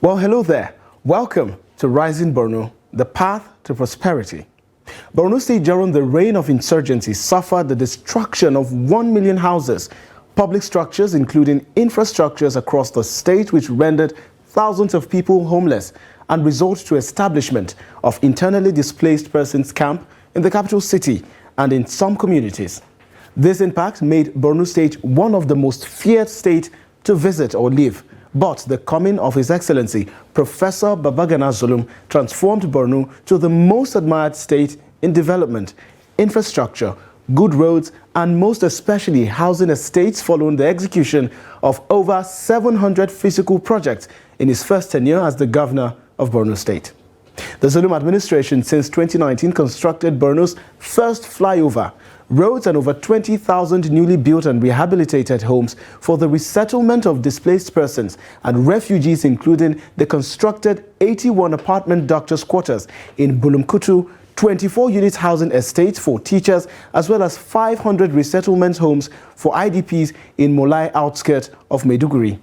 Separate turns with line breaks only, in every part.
Well, hello there. Welcome to Rising Borno, the path to prosperity. Borno State during the reign of insurgency suffered the destruction of 1 million houses, public structures including infrastructures across the state which rendered thousands of people homeless and resort to establishment of internally displaced persons camp in the capital city and in some communities. This impact made Borno State one of the most feared states to visit or live. But the coming of His Excellency, Professor Babagana Zulum, transformed Borno to the most admired state in development, infrastructure, good roads, and most especially housing estates following the execution of over 700 physical projects in his first tenure as the governor of Borno State. The Zulum administration since 2019 constructed Borno's first flyover, roads and over 20,000 newly built and rehabilitated homes for the resettlement of displaced persons and refugees, including the constructed 81 apartment doctors' quarters in Bulumkutu, 24-unit housing estates for teachers, as well as 500 resettlement homes for IDPs in Molai outskirts of Maiduguri.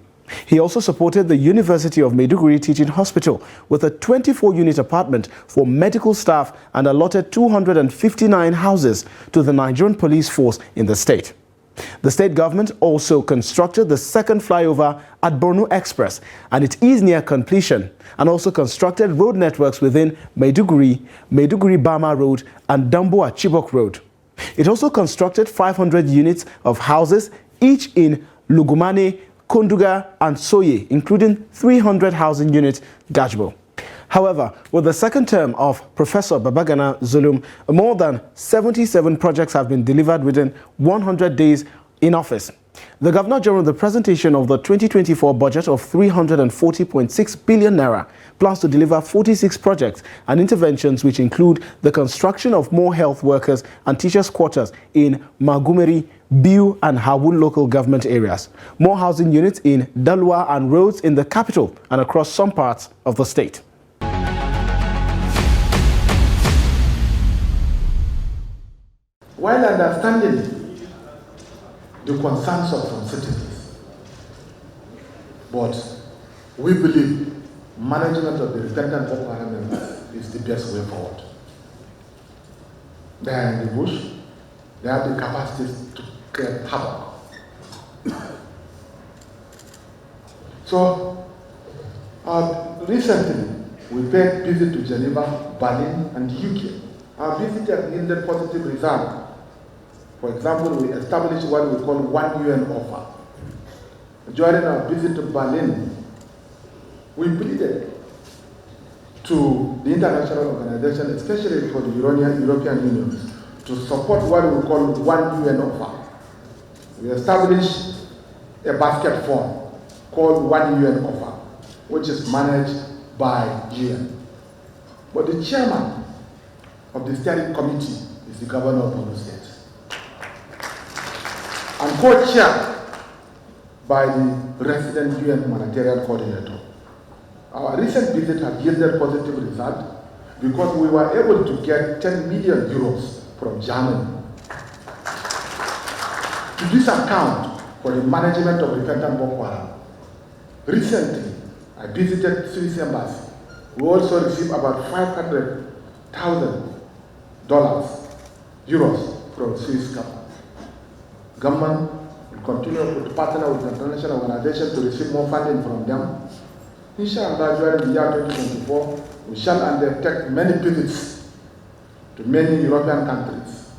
He also supported the University of Maiduguri Teaching Hospital with a 24-unit apartment for medical staff and allotted 259 houses to the Nigerian police force in the state. The state government also constructed the second flyover at Borno Express, and it is near completion, and also constructed road networks within Maiduguri, Maiduguri-Bama Road, and Damboa-Chibok Road. It also constructed 500 units of houses, each in Lugumane, Konduga, and Soye, including 300 housing units, Gajbo. However, with the second term of Professor Babagana Zulum, more than 77 projects have been delivered within 100 days in office. The governor, during the presentation of the 2024 budget of 340.6 billion naira, plans to deliver 46 projects and interventions which include the construction of more health workers and teachers' quarters in Magumeri, Biu and Hawul local government areas, more housing units in Dalwa and roads in the capital and across some parts of the state.
While understanding the concerns of some citizens, but we believe management of the repentant Boko Haram members is the best way forward. They are in the bush, they have the capacity to create havoc. So, recently, we paid visit to Geneva, Berlin, and UK. Our visit has yielded positive results. For example, we established what we call one UN offer. During our visit to Berlin, we pleaded to the international organization, especially for the European Union, to support what we call one UN offer. We established a basket fund called One UN Offer, which is managed by UN. But the chairman of the steering committee is the governor of Borno State, and co-chaired by the resident UN humanitarian coordinator. Our recent visit has yielded positive results because we were able to get 10 million euros from Germany to this account for the management of repentant Boko Haram. Recently, I visited Swiss Embassy. We also received about $500,000 euros from Swiss government. We continue to partner with international organizations to receive more funding from them. Inshallah, during the year 2024, we shall undertake many visits to many European countries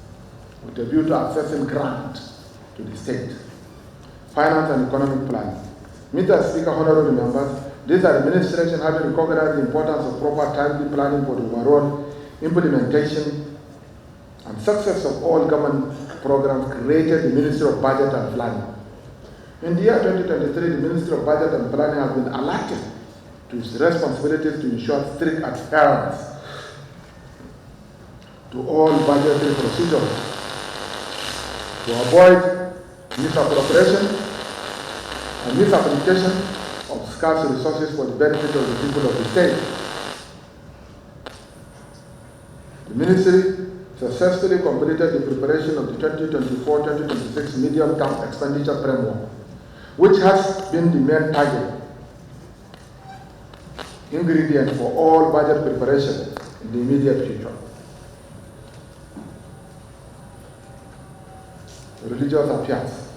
with a view to accessing grants to the state. Finance and economic planning. Mr. Speaker, honorable members, this administration having recognized the importance of proper timely planning for the overall implementation and success of all government programs, created the Ministry of Budget and Planning. In the year 2023, the Ministry of Budget and Planning has been elected to its responsibilities to ensure strict adherence to all budgetary procedures to avoid misappropriation and misapplication of scarce resources for the benefit of the people of the state. The Ministry successfully completed the preparation of the 2024-2026 medium-term expenditure framework, which has been the main target ingredient for all budget preparation in the immediate future. Religious affairs.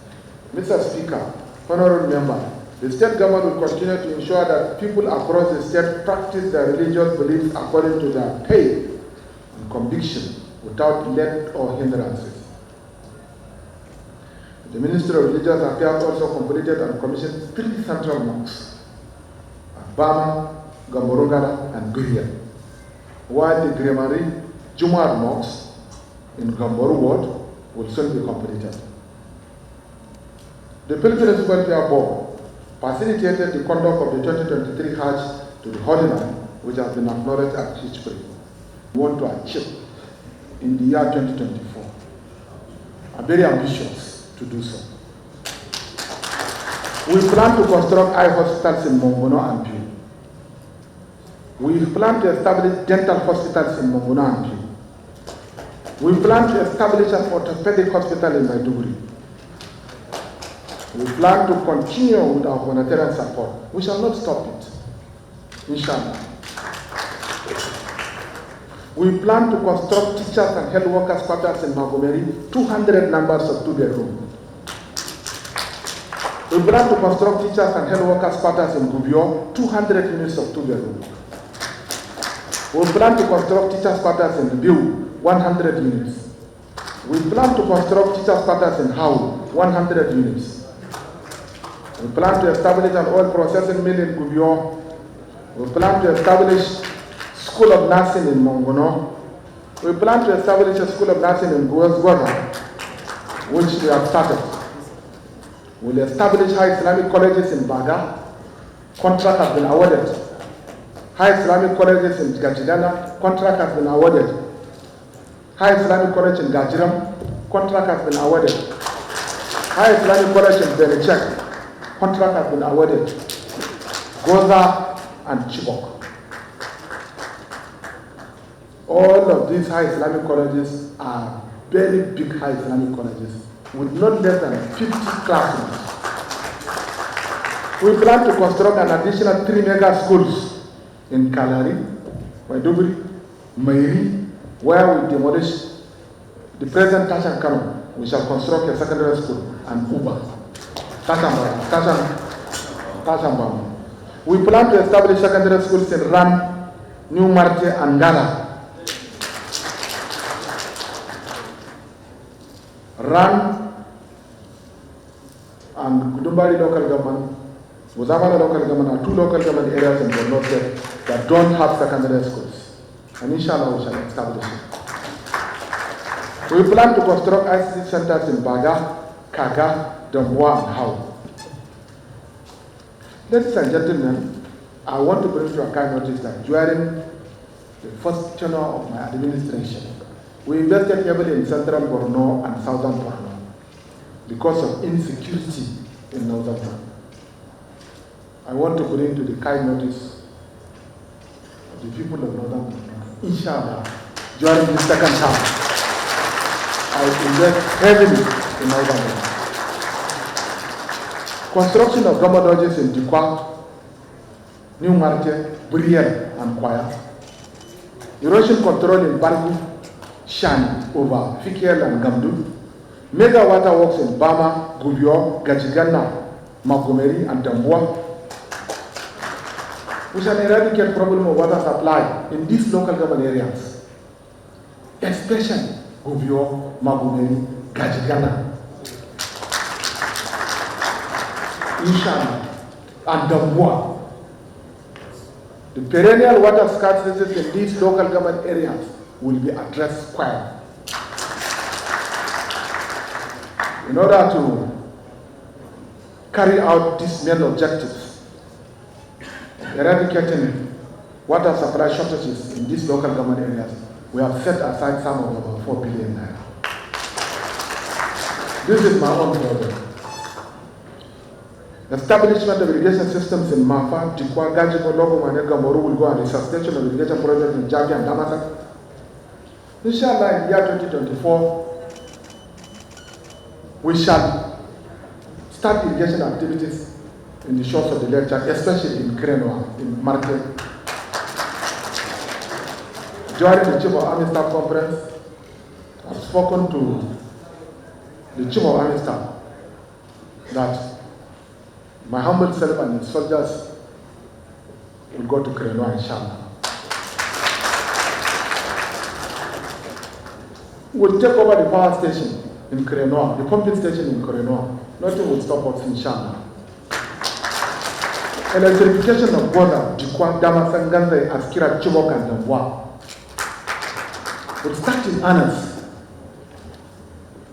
Mr. Speaker, honorable member, the state government will continue to ensure that people across the state practice their religious beliefs according to their faith and conviction without let or hindrances. The Ministry of Religious Affairs also completed and commissioned 3 central mosques at Bama, Gamborogara, and Gurian, while the Gremari Jumu'at mosque in Gamboru Ward will soon be completed. The Pilgrims Welfare Board facilitated the conduct of the 2023 Hajj to the Holy Land, which has been acknowledged as history. We want to achieve in the year 2024. I'm very ambitious to do so. We plan to construct eye hospitals in Mongono and Pune. We plan to establish dental hospitals in Mongono and Pune. We plan to establish an orthopedic hospital in Maiduguri. We plan to continue with our humanitarian support. We shall not stop it, inshallah. We plan to construct teachers and health workers quarters in Magomeri, 200 numbers of 2-bedroom. We plan to construct teachers and health workers quarters in Gubio, 200 units of 2-bedroom. We plan to construct teachers quarters in Biu, 100 units. We plan to construct teachers quarters in Hau, 100 units. We plan to establish an oil processing mill in Gubio. We plan to establish School of Nursing in Mongono. We plan to establish a School of Nursing in Gwazgwaza, which we have started. We'll establish high Islamic colleges in Baga. Contract has been awarded. High Islamic colleges in Gajidana. Contract has been awarded. High Islamic College in Gajiram. Contract has been awarded. High Islamic College in Belichek. Contract has been awarded. Goza and Chibok. All of these high Islamic colleges are very big high Islamic colleges with not less than 50 classrooms. We plan to construct an additional 3 mega schools in Kalari, Maiduguri, Mairi, where we demolish the present Tashan Kano. We shall construct a secondary school and Uba. Tashambam. We plan to establish secondary schools in Ran, New Marte, and Gala. Ran and Kudumbari local government, Buzamana local government are 2 local government areas in Borno State that don't have secondary schools. And inshallah we shall establish it. We plan to construct ICT centers in Baga, Kaga, Damboa, and Hau. Ladies and gentlemen, I want to bring to your kind notice that during the first tenure of my administration, we invested heavily in central Borno and southern Borno because of insecurity in northern Borno. I want to bring to the kind notice of the people of northern Borno, inshallah, during the second term, I will invest heavily in northern Borno. Construction of government lodges in Dikwa, New Marte, Buriel, and Kwaya. Erosion control in Bargu, Shan, over Fikiel and Gamdu. Mega water works in Bama, Gubio, Gajigana, Magomeri, and Damboa. We shall eradicate problem of water supply in these local government areas, especially Gubio, Magomeri, Gajigana. Inshallah, and Damboa. The perennial water scarcity in these local government areas will be addressed squarely. In order to carry out these main objectives, eradicating water supply shortages in these local government areas, we have set aside some of about 4 billion naira. This is my own project. Establishment of irrigation systems in Mafa, Dikwa, Gajibo, Logo, Manega, Moru will go on the suspension of irrigation projects in Jabi and Damasak. Inshallah, in the year 2024, we shall start irrigation activities in the shores of the Lake Chad, especially in Krenoa, in Marte, During the Chief of Army Staff Conference, I've spoken to the Chief of Army Staff that my humble self and his soldiers will go to Krenoa, inshallah. We'll take over the power station in Krenoa, the pumping station in Krenoa. Nothing will stop us, inshallah. Electrification of Borno, Jikwa, Damasan, Ganze, Askira, Chibok, and Damwa will start in earnest.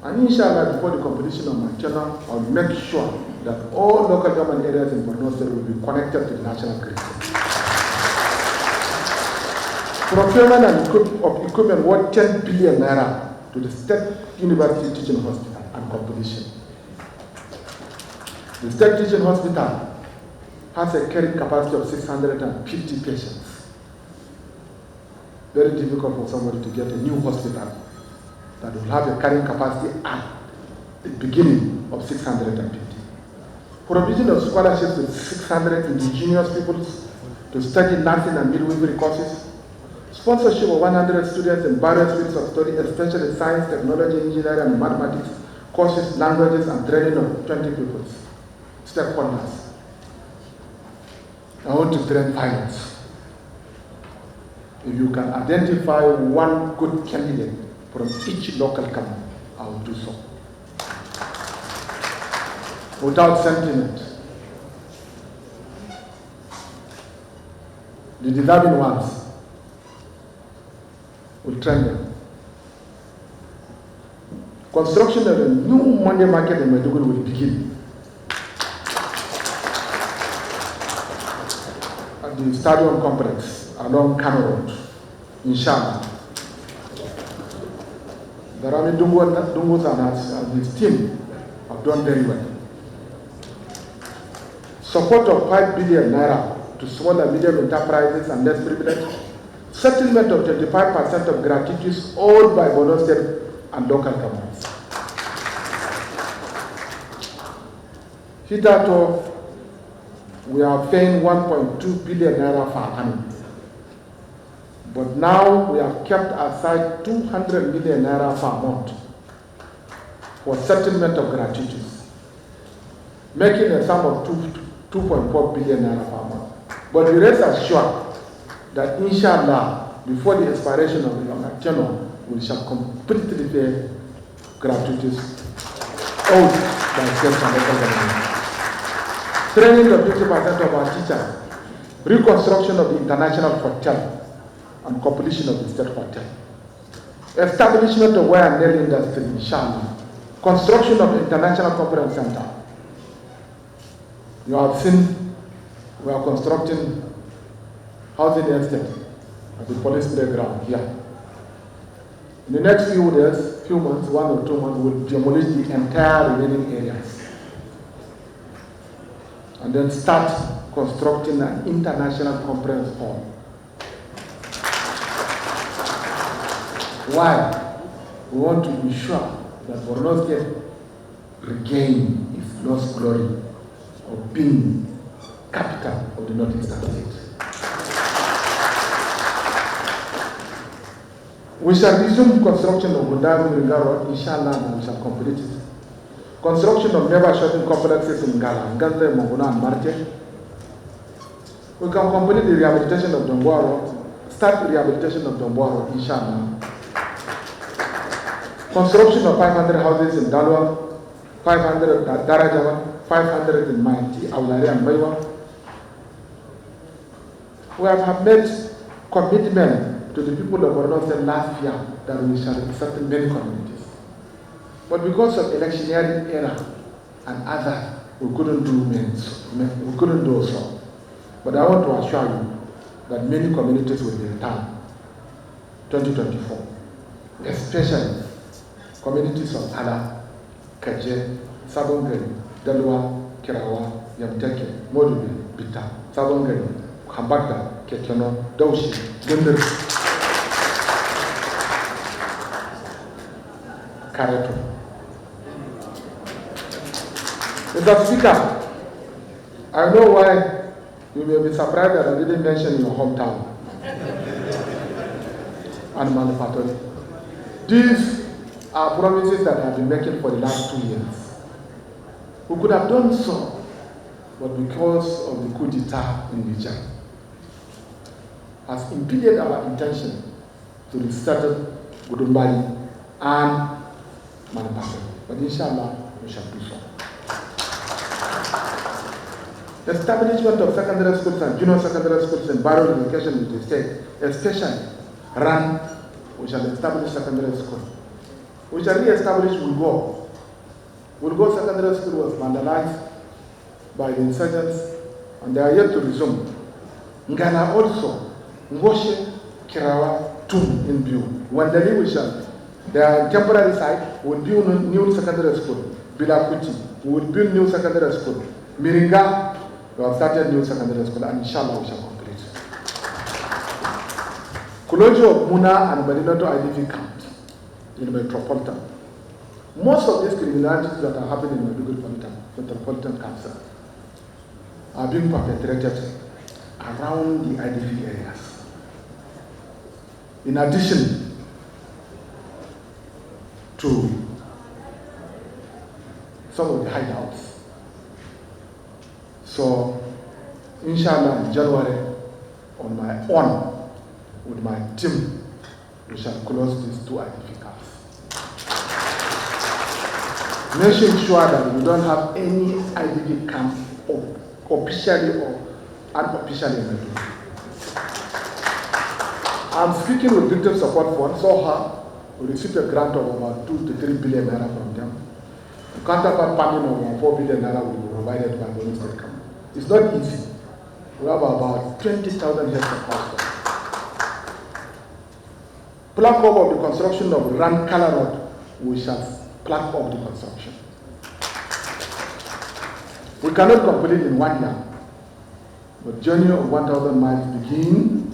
And inshallah, before the completion of my channel, I'll make sure that all local government areas in Borno State will be connected to the national grid. Procurement of equipment worth 10 billion naira to the State University Teaching Hospital and completion. The State Teaching Hospital has a carrying capacity of 650 patients. Very difficult for somebody to get a new hospital that will have a carrying capacity at the beginning of 650. Provision of scholarships with 600 indigenous people to study nursing and midwifery courses. Sponsorship of 100 students in various fields of study, especially science, technology, engineering, and mathematics, courses, languages, and training of 20 people. Stakeholders. I want to train pilots. If you can identify one good candidate from each local company, I will do so. Without sentiment. The deserving ones will train them. Construction of a new Monday market in Maiduguri will begin. At the stadium complex along Kano Road, inshallah. The Rami Dungus and his team have done very well. Support of 5 billion naira to small and medium enterprises and less privileged. Settlement of 25% of gratuities owed by Borno State and local governments. Hitherto, we are paying 1.2 billion naira per annum. But now we have kept aside 200 million naira per month for settlement of gratuities, making a sum of 2.4 billion naira per month. But we rest assured that inshallah, before the expiration of the tenure, we shall completely pay gratuities owed by state and local government. Training of 50% of our teachers, reconstruction of the international hotel, and completion of the state hotel. Establishment of wire and nail industry, inshallah. Construction of the international conference center. You have seen we are constructing housing estate at the police playground here. In the next few days, few months, 1 or 2 months, we'll demolish the entire remaining areas. And then start constructing an international conference hall. Why? We want to ensure that Borno State regain its lost glory of being capital of the Northeastern state. We shall resume construction of Gundam Ringa, inshallah, and we shall complete it. Construction of never shopping complexes in Gala, Ganze, Mongona, and Marte. We can complete the rehabilitation of Domboa, start the rehabilitation of Domboa, inshallah. Construction of 500 houses in Dalwa, 500 at Darajawa, 500 in Mainti, Aulari, and Maiwa. We have made commitment to the people of Borno State last year that we shall settle many communities. But because of electioneering error and others, we couldn't do so. But I want to assure you that many communities will be returned 2024, especially communities of Ala, Kaje, Sabongari, Dalwa, Kirawa, Yamteke, Modube, Bita, Sabongari, Kambaka, Kekeno, Daushi, Gundar, Kareto. Mr. Speaker, I know why you may be surprised that I didn't mention your hometown. and manufacturing. These are promises that have been making for the last 2 years. We could have done so, but because of the coup d'etat in Niger, has impeded our intention to restart Gudumbari and manufacturing. But inshallah, we shall do so. The establishment of secondary schools and junior secondary schools and borough education in the state, especially run, we shall establish secondary school. We shall re-establish Wulgo. Wulgo secondary school was vandalized by the insurgents and they are yet to resume. Ngana also, Ngoshe, Kirawa, Tum in Biu. Wandali we shall, they are temporary site, we will build new secondary school. Bilakuti, we will build new secondary school. Miringa, we have started new secondary school and inshallah we shall complete. Kulojo, Muna and Badinoto IDV camps in Metropolitan. Most of these criminalities that are happening in the Metropolitan Council are being perpetrated around the IDV areas. In addition to some of the hideouts. So, inshallah, in January, on my own, with my team, we shall close these 2 IDP camps. Making sure that we don't have any IDP camp officially or unofficially in the country. I'm speaking with Victim Support Fund, so we received a grant of about 2 to 3 billion naira from them. The counterpart funding of about 4 billion naira will be provided by the state government. It's not easy. We have about 20,000 hectares of pasture. Plug up of the construction of Ran Kala Road, we shall plug up the construction. We cannot complete in 1 year, but journey of 1,000 miles begin.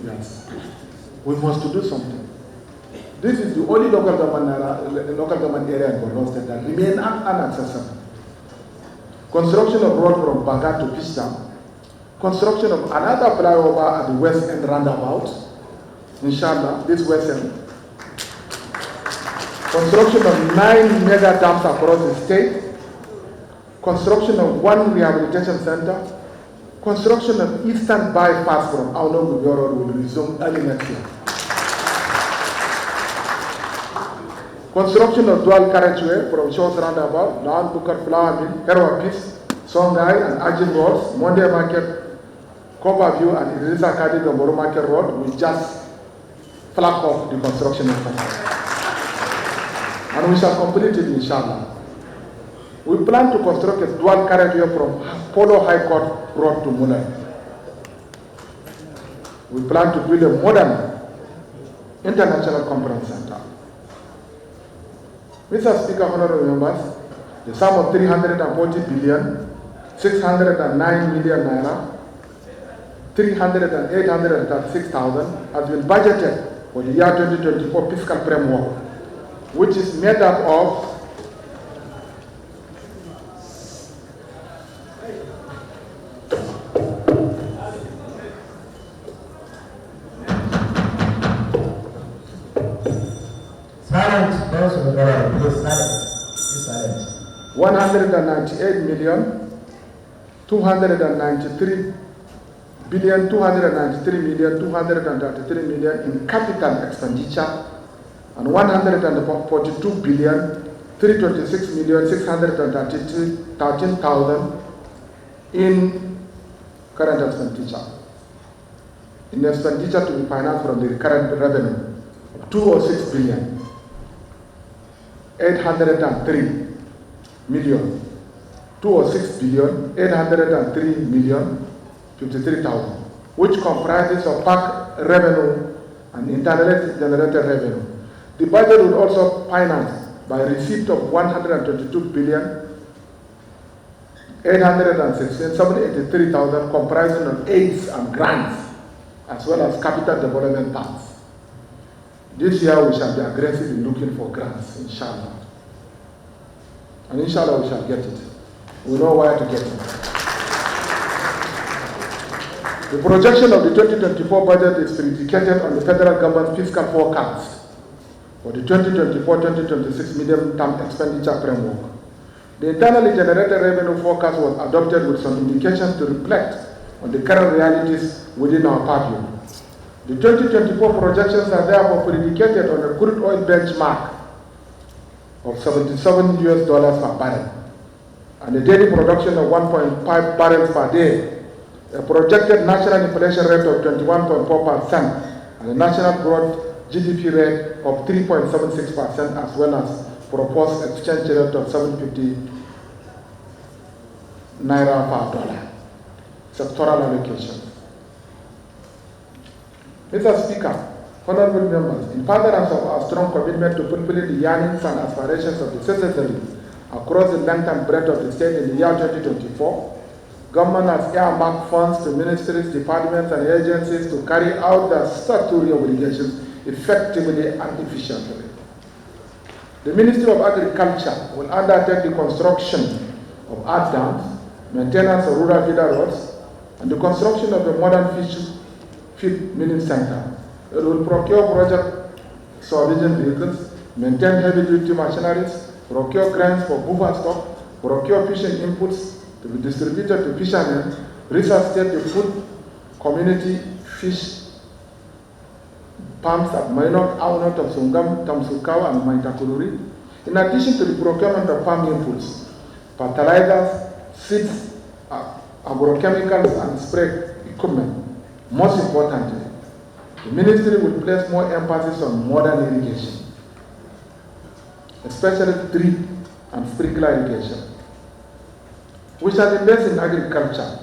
Yes, we must do something. This is the only local government area in Borno State that remain inaccessible. Construction of road from Baga to Pista, construction of another flyover at the west end roundabout, inshallah, this west end. Construction of 9 mega dams across the state, construction of 1 rehabilitation center, construction of eastern bypass from Auno Road will resume early next year. Construction of dual carriageway from Shores Roundabout, Lawn Bukar Flower Mill, Herwa Peace, Songhai and Ajin Roads, Monday Market, Copper View and Idrissa Kadi Gamboro Market Road will just flag off the construction effort. And we shall complete it inshallah. We plan to construct a dual carriageway from Polo High Court Road to Mulai. We plan to build a modern international conference center. Mr. Speaker, honorable members, the sum of 340 billion, 609 million naira, 836,000 has been budgeted for the year 2024 fiscal framework, which is made up of
silence, those of the government, please silence.
198 million, 293 billion, 293 million, 233 million in capital expenditure, and 142 billion, 326 million, 613,000 in current expenditure. In expenditure to be financed from the recurrent revenue, 206 billion. 803 million, 206 billion, 803 million, 53,000, which comprises of PAC revenue and internally generated revenue. The budget would also finance by receipt of 122 billion, 783,000 comprising of aids and grants, as well as capital development funds. This year we shall be aggressive in looking for grants, inshallah. And inshallah we shall get it. We know where to get it. The projection of the 2024 budget is predicated on the federal government's fiscal forecast for the 2024-2026 medium-term expenditure framework. The internally generated revenue forecast was adopted with some indications to reflect on the current realities within our purview. The 2024 projections are therefore predicated on a crude oil benchmark of $77 per barrel and a daily production of 1.5 barrels per day, a projected national inflation rate of 21.4% and a national growth GDP rate of 3.76%, as well as proposed exchange rate of 750 naira per dollar. Sectoral allocation. Mr. Speaker, honorable members, in furtherance of our strong commitment to fulfilling the yearnings and aspirations of the citizens across the length and breadth of the state in the year 2024, government has earmarked funds to ministries, departments, and agencies to carry out their statutory obligations effectively and efficiently. The Ministry of Agriculture will undertake the construction of art dams, maintenance of rural feeder roads, and the construction of a modern fish feed milling center. It will procure project supervision vehicles, maintain heavy-duty machineries, procure grants for buffer stock, procure fishing inputs to be distributed to fishermen, resuscitate the food community fish farms at Mainok, Aunot of Sungam, Tamsukau, and Maitakururi, in addition to the procurement of farm inputs, fertilizers, seeds, agrochemicals, and spray equipment. Most importantly, the ministry will place more emphasis on modern irrigation, especially drip and sprinkler irrigation. We shall invest in agriculture.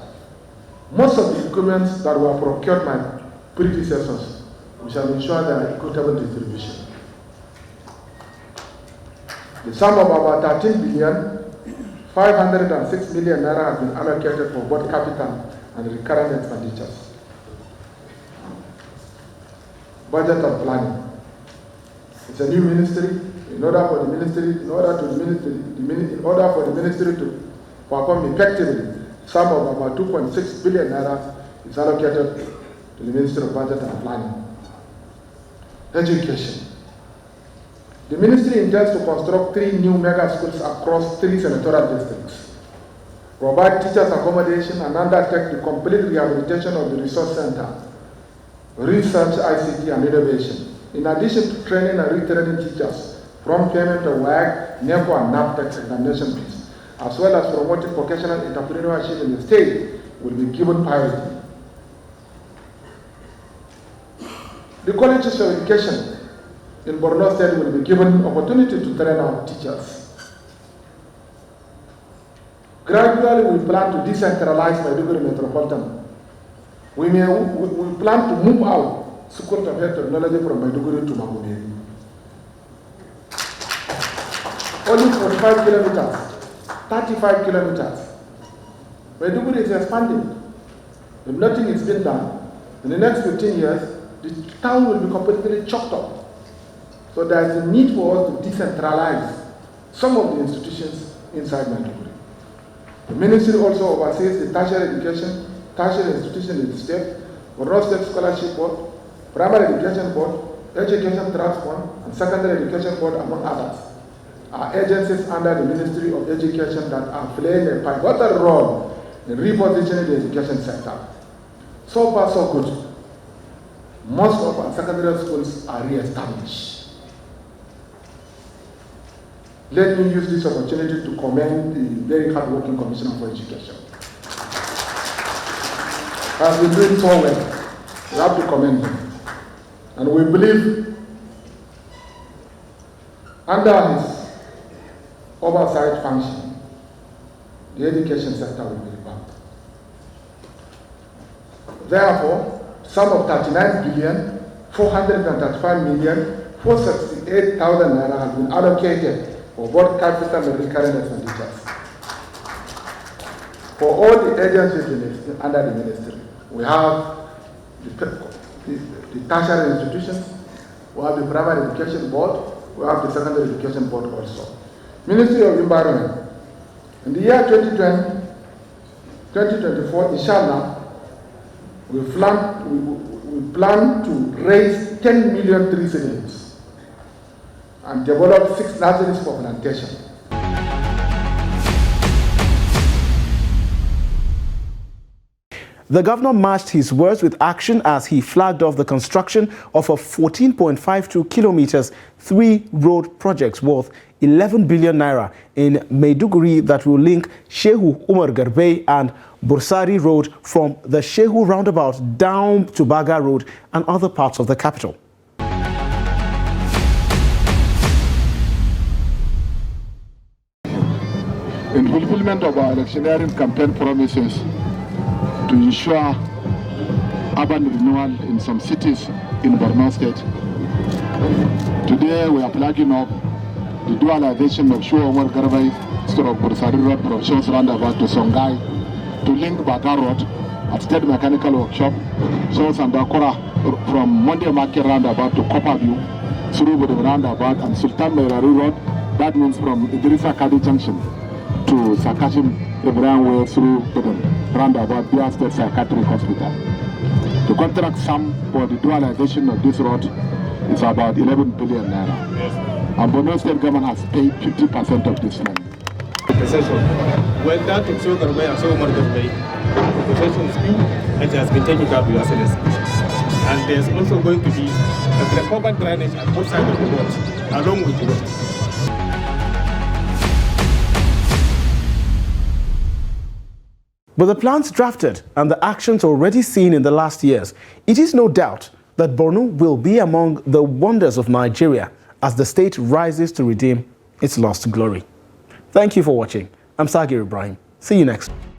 Most of the equipment that were procured by predecessors, we shall ensure their equitable distribution. The sum of about 13,506 million naira has been allocated for both capital and recurrent expenditures. Budget and planning. It's a new ministry. In order for the ministry to perform effectively, sum of about 2.6 billion naira is allocated to the Ministry of Budget and Planning. Education. The ministry intends to construct 3 new mega schools across 3 senatorial districts, provide teachers accommodation, and undertake the complete rehabilitation of the resource center, research, ICT, and innovation, in addition to training and retraining teachers from payment of WAG, NECO, and NAPTEX examination fees, as well as promoting vocational entrepreneurship in the state, will be given priority. The colleges of education in Borno State will be given opportunity to train our teachers. Gradually, we plan to decentralize Maiduguri Metropolitan. We plan to move out School of Health Technology from Maiduguri to Magumeri. Only 45 kilometers, 35 kilometers. Maiduguri is expanding. If nothing is being done, in the next 15 years, the town will be completely choked up. So there is a need for us to decentralize some of the institutions inside Maiduguri. The ministry also oversees the tertiary institution in the state, Borno State Scholarship Board, Primary Education Board, Education Trust Fund, and Secondary Education Board, among others, are agencies under the Ministry of Education that are playing a pivotal role in repositioning the education sector. So far, so good. Most of our secondary schools are re-established. Let me use this opportunity to commend the very hard-working Commissioner for Education. Has been doing so well. We have to commend him. And we believe under his oversight function, the education sector will be revamped. Therefore, sum of 39,435,468,000 naira has been allocated for both capital and recurrent expenditures for all the agencies under the ministry. We have the tertiary institutions, we have the primary education board, we have the secondary education board also. Ministry of Environment. In the year 2024, inshallah, We plan to raise 10 million tree seedlings and develop 6 nurseries for plantation.
The governor matched his words with action as he flagged off the construction of a 14.52 kilometers 3 road projects worth 11 billion naira in Maiduguri that will link Shehu Umar Garbe and Bursari Road from the Shehu roundabout down to Baga Road and other parts of the capital.
In fulfillment of our electioneering campaign promises to ensure urban renewal in some cities in Borno State, today we are flagging up the dualization of Shehu Umar Garbe Bursari Road from Shos roundabout to Songhai to link Baga Road at State Mechanical Workshop, Shos and Dakora from Monday Market roundabout to Copper View, through the roundabout and Sultan Merari Road, that means from Idrissa Kadi Junction to Sakashim Ibrahim Way through the roundabout via State Psychiatric Hospital. The contract sum for the dualization of this road is about 11 billion naira. And Borno State government has paid 50% of this money.
Well, that is so Garbe and so Umar Garbe. The possession is due and it has been taken care of your SLS. And there's also going to be a recovered drainage at both sides of the road, along with the road.
With the plans drafted and the actions already seen in the last years, it is no doubt that Borno will be among the wonders of Nigeria as the state rises to redeem its lost glory. Thank you for watching. I'm Sagir Ibrahim. See you next.